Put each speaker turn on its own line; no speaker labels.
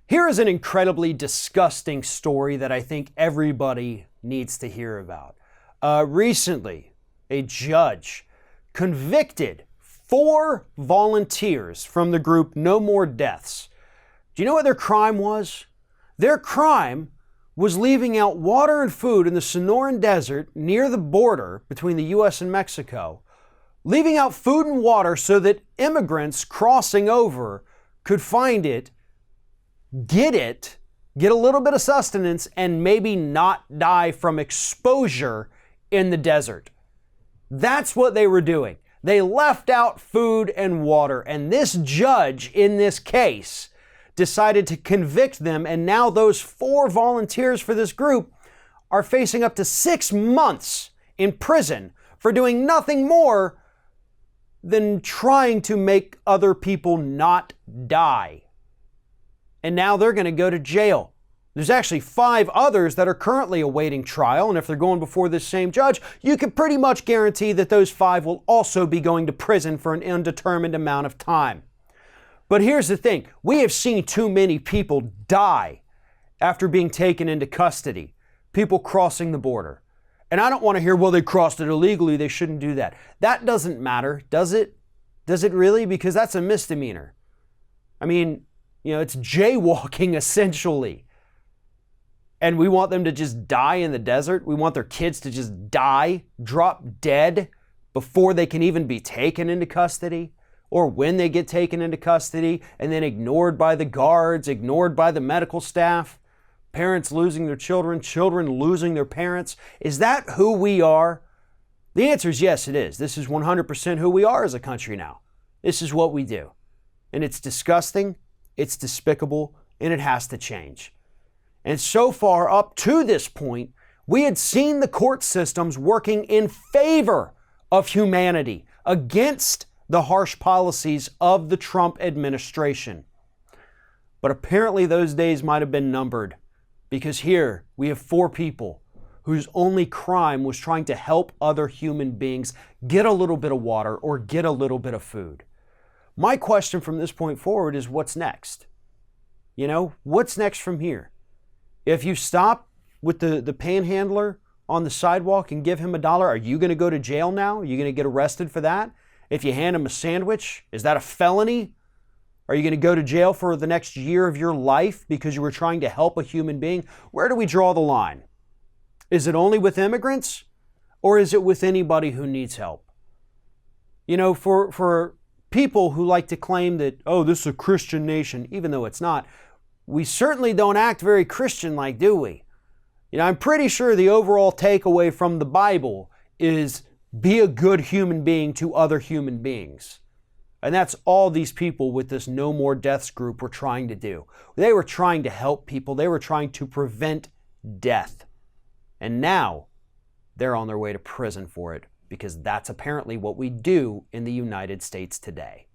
Here is an incredibly disgusting story that I think everybody needs to hear about. Recently, a judge convicted 4 volunteers from the group No More Deaths. Do you know what their crime was? Their crime was leaving out water and food in the Sonoran Desert near the border between the U.S. and Mexico, leaving out food and water so that immigrants crossing over could find it, get a little bit of sustenance, and maybe not die from exposure in the desert. That's what they were doing. They left out food and water, and this judge in this case decided to convict them, and now those 4 volunteers for this group are facing up to 6 months in prison for doing nothing more than trying to make other people not die. And now they're going to go to jail. There's actually 5 others that are currently awaiting trial, and if they're going before this same judge, you can pretty much guarantee that those 5 will also be going to prison for an undetermined amount of time. But here's the thing, we have seen too many people die after being taken into custody, people crossing the border. And I don't want to hear, well, they crossed it illegally, they shouldn't do that. That doesn't matter, does it? Does it really? Because that's a misdemeanor. I mean, it's jaywalking essentially. And we want them to just die in the desert? We want their kids to just die, drop dead before they can even be taken into custody? Or when they get taken into custody and then ignored by the guards, ignored by the medical staff, parents losing their children, children losing their parents? Is that who we are? The answer is yes, it is. This is 100% who we are as a country now. This is what we do. And it's disgusting, it's despicable, and it has to change. And so far up to this point, we had seen the court systems working in favor of humanity, against the harsh policies of the Trump administration. But apparently those days might have been numbered, because here we have 4 people whose only crime was trying to help other human beings get a little bit of water or get a little bit of food. My question from this point forward is, what's next? What's next from here? If you stop with the panhandler on the sidewalk and give him $1, are you going to go to jail now? Are you going to get arrested for that? If you hand him a sandwich, is that a felony? Are you going to go to jail for the next year of your life because you were trying to help a human being? Where do we draw the line? Is it only with immigrants, or is it with anybody who needs help? For people who like to claim that, this is a Christian nation, even though it's not, we certainly don't act very Christian-like, do we? I'm pretty sure the overall takeaway from the Bible is be a good human being to other human beings. And that's all these people with this No More Deaths group were trying to do. They were trying to help people. They were trying to prevent death. And now they're on their way to prison for it, because that's apparently what we do in the United States today.